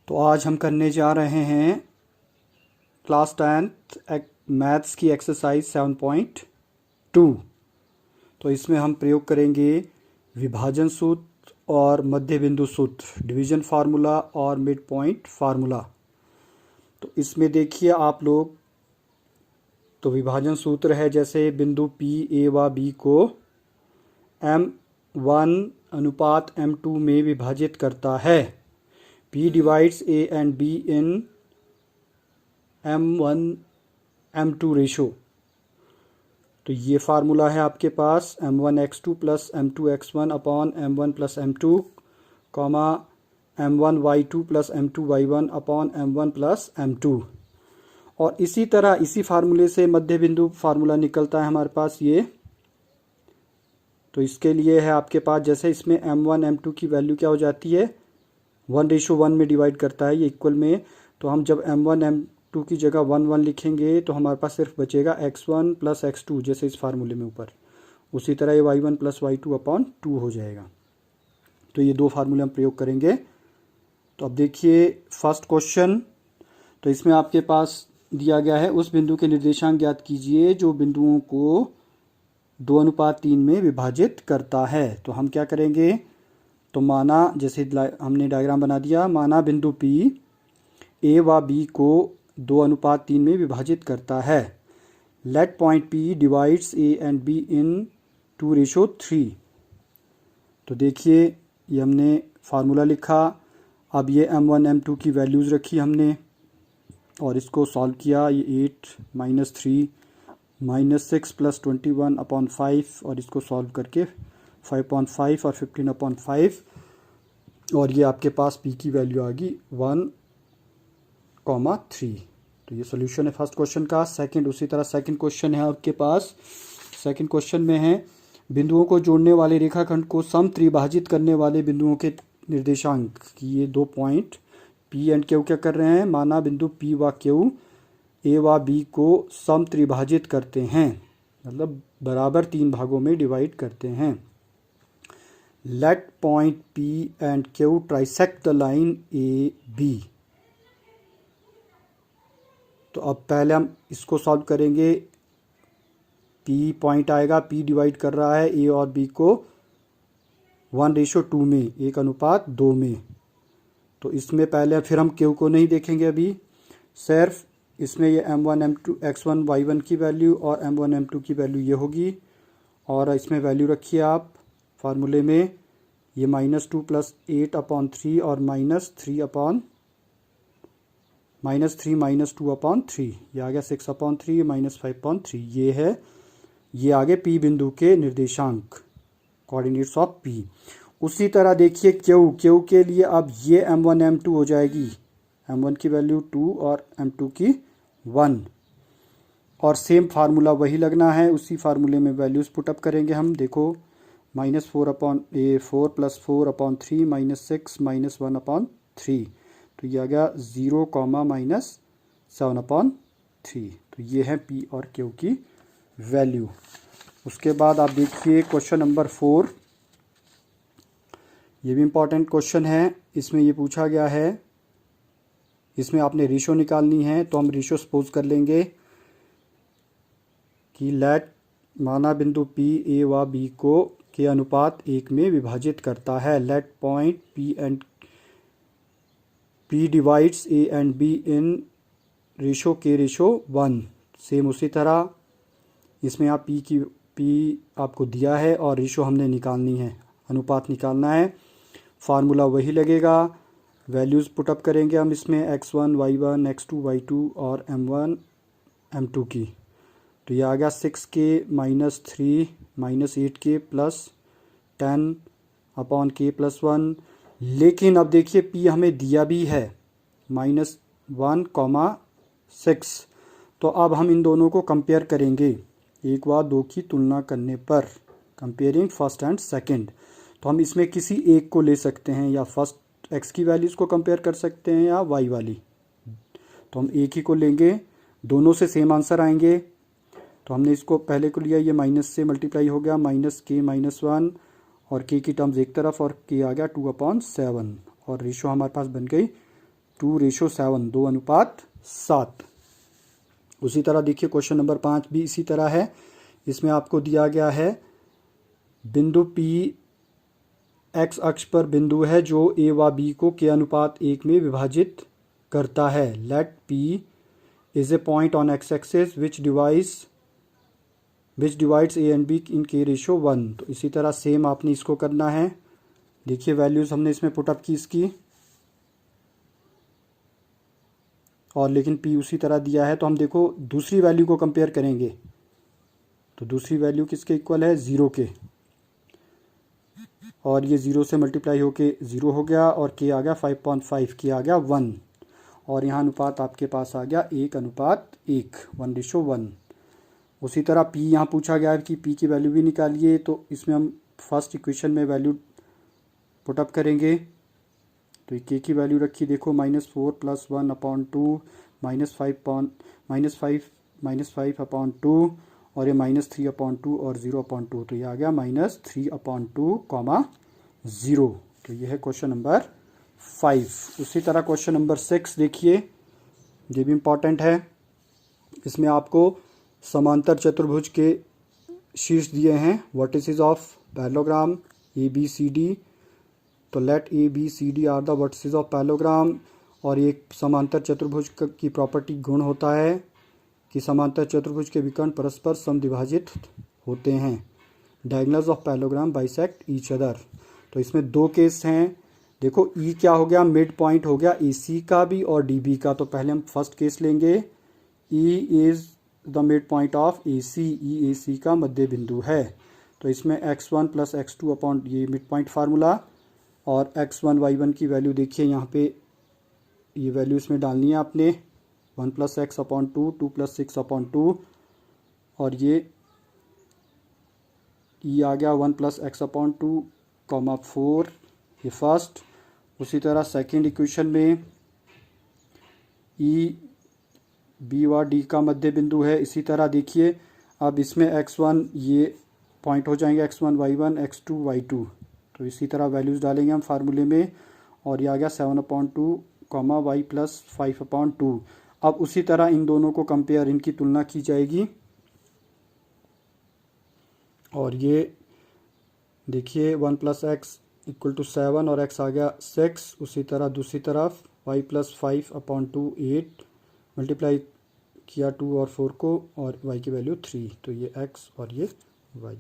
तो आज हम करने जा रहे हैं क्लास 10th मैथ्स की एक्सरसाइज 7.2। तो इसमें हम प्रयोग करेंगे विभाजन सूत्र और मध्य बिंदु सूत्र, डिवीजन फार्मूला और मिड पॉइंट फार्मूला। तो इसमें देखिए आप लोग, तो विभाजन सूत्र है जैसे बिंदु P A व B को M1 अनुपात M2 में विभाजित करता है। P divides A and B in M1 M2 ratio. तो ये फार्मूला है आपके पास M1x2 plus M2x1 upon M1 plus M2 comma M1y2 plus M2y1 upon M1 plus M2। और इसी तरह इसी फार्मूले से मध्य बिंदु फार्मूला निकलता है हमारे पास ये। तो इसके लिए है आपके पास, जैसे इसमें M1 M2 की वैल्यू क्या हो जाती है, 1:1 में डिवाइड करता है ये इक्वल में। तो हम जब M1 M2 की जगह 1 लिखेंगे तो हमारे पास सिर्फ बचेगा x1 प्लस x2, जैसे इस फार्मूले में ऊपर। उसी तरह ये y1 प्लस y2 अपॉन 2 हो जाएगा। तो ये दो फार्मूले हम प्रयोग करेंगे। तो अब देखिए फर्स्ट क्वेश्चन। तो इसमें आपके पास दिया गया है उस बिंदु के निर्देशांक ज्ञात कीजिए जो बिंदुओं को 2:3 में विभाजित करता है। तो हम क्या करेंगे, तो माना, जैसे हमने डायग्राम बना दिया, माना बिंदु P A व B को 2:3 में विभाजित करता है। Let point P divides A and B इन 2:3। तो देखिए ये हमने फार्मूला लिखा। अब ये M1 M2 की वैल्यूज़ रखी हमने और इसको सॉल्व किया। ये 8 - 3 -6 प्लस 21 अपॉन 5 और इसको सॉल्व करके 5.5 और 15/5 और ये आपके पास P की वैल्यू आ गई 1,3। तो ये सोल्यूशन है फर्स्ट क्वेश्चन का। सेकंड, उसी तरह सेकंड क्वेश्चन है आपके पास। सेकंड क्वेश्चन में है बिंदुओं को जोड़ने वाले रेखाखंड को समत्रिभाजित करने वाले बिंदुओं के निर्देशांक की ये 2 पॉइंट P एंड Q क्या कर रहे हैं। माना बिंदु P व Q A व B को समत्रिभाजित करते हैं, मतलब बराबर 3 भागों में डिवाइड करते हैं। Let point P and Q trisect the line AB। तो अब पहले हम इसको सॉल्व करेंगे। P पॉइंट आएगा, P डिवाइड कर रहा है A और B को 1:2 में, 1:2 में। तो इसमें पहले फिर हम Q को नहीं देखेंगे अभी, सिर्फ इसमें ये M1 M2 x1 y1 की वैल्यू और M1 M2 की वैल्यू ये होगी। और इसमें वैल्यू रखिए आप फार्मूले में, ये -2 प्लस 8/3 और -3 -2/3, ये आ गया 6/3 -5/3। ये है, ये आगे P बिंदु के निर्देशांक, कोऑर्डिनेट्स ऑफ P। उसी तरह देखिए Q के लिए अब ये M1 M2 हो जाएगी, M1 की वैल्यू 2 और M2 की 1। और सेम फार्मूला वही लगना है, उसी फार्मूले में वैल्यूज़ पुटअप करेंगे हम। देखो -4 प्लस 4/3 -6 -1/3। तो ये आ गया 0, -7/3। तो ये है P और Q की वैल्यू। उसके बाद आप देखिए क्वेश्चन नंबर 4। ये भी इम्पॉर्टेंट क्वेश्चन है। इसमें ये पूछा गया है, इसमें आपने रेशो निकालनी है। तो हम रेशो सपोज कर लेंगे कि लेट, माना बिंदु P A व B को के अनुपात 1 में विभाजित करता है। Let point P divides A and B in ratio K:1। Same उसी तरह इसमें आप P आपको दिया है और रेशो हमने निकालनी है, अनुपात निकालना है। फार्मूला वही लगेगा, वैल्यूज़ पुटअप करेंगे हम इसमें x1 y1 x2 y2 और M1 M2 की। तो ये आ गया 6k -3 -8k प्लस 10/k+1। लेकिन अब देखिए P हमें दिया भी है -1,6। तो अब हम इन दोनों को कंपेयर करेंगे 1 व 2 की तुलना करने पर, कंपेयरिंग फर्स्ट एंड सेकंड। तो हम इसमें किसी एक को ले सकते हैं, या फर्स्ट x की वैल्यूज़ को कंपेयर कर सकते हैं या y वाली। तो हम एक ही को लेंगे, दोनों से सेम आंसर आएंगे। तो हमने इसको पहले को लिया, ये माइनस से मल्टीप्लाई हो गया, -k -1 और k की टर्म्स एक तरफ और k आ गया 2/7 और रेशो हमारे पास बन गई 2:7, 2:7। उसी तरह देखिए क्वेश्चन नंबर 5 भी इसी तरह है। इसमें आपको दिया गया है बिंदु P एक्स अक्ष पर बिंदु है जो A व B को k/1 में विभाजित करता है। Let P is a point on X axis which divides A and B in k:1। तो इसी तरह सेम आपने इसको करना है। देखिए वैल्यूज़ हमने इसमें पुटअप की इसकी, और लेकिन P उसी तरह दिया है। तो हम देखो दूसरी वैल्यू को कंपेयर करेंगे, तो दूसरी वैल्यू किसके इक्वल है, 0 के, और ये 0 से मल्टीप्लाई होके 0 हो गया, और k आ गया 5.5, k आ गया 1, और यहाँ अनुपात आपके पास आ गया 1:1, 1:1। उसी तरह P यहाँ पूछा गया है कि P की वैल्यू भी निकालिए। तो इसमें हम फर्स्ट इक्वेशन में वैल्यू पुटअप करेंगे। तो k की वैल्यू रखी, देखो -4 + 1/2 -5/2, और ये -3/2 और 0/2। तो ये आ गया -3/2, 0। तो ये है क्वेश्चन नंबर 5। उसी तरह क्वेश्चन नंबर 6 देखिए, ये भी इम्पॉर्टेंट है। इसमें आपको समांतर चतुर्भुज के शीर्ष दिए हैं, वर्टिसेस ऑफ पैरेललोग्राम ABCD। तो let ABCD are the vertices of parallelogram. और एक समांतर चतुर्भुज की प्रॉपर्टी गुण होता है कि समांतर चतुर्भुज के विकर्ण परस्पर समद्विभाजित होते हैं। Diagonals of parallelogram bisect each other. तो इसमें दो केस हैं। देखो E क्या हो गया, मिड पॉइंट हो गया AC का भी और DB का। तो पहले हम फर्स्ट केस लेंगे, E is the mid point of AC, E AC का मध्य बिंदु है। तो इसमें x1 + x2 अपॉन ये मिड पॉइंट फार्मूला, और x1 y1 की वैल्यू देखिए यहाँ पे, ये वैल्यू इसमें डालनी है आपने, 1 + x/2, 2 + 6/2, और ये E आ गया 1 + x/2, 4, ये फर्स्ट। उसी तरह सेकंड इक्वेशन में E B व D का मध्य बिंदु है। इसी तरह देखिए अब इसमें x1 ये पॉइंट हो जाएंगे, x1 y1, x2 y2। तो इसी तरह वैल्यूज़ डालेंगे हम फार्मूले में, और ये आ गया 7/2, y + 5/2। अब उसी तरह इन दोनों को कंपेयर, इनकी तुलना की जाएगी, और ये देखिए 1 + x = 7 और x आ गया 6। उसी तरह दूसरी तरफ y + 5/2, 8, मल्टीप्लाई किया 2 और 4 को, और y की वैल्यू 3। तो ये x और ये y।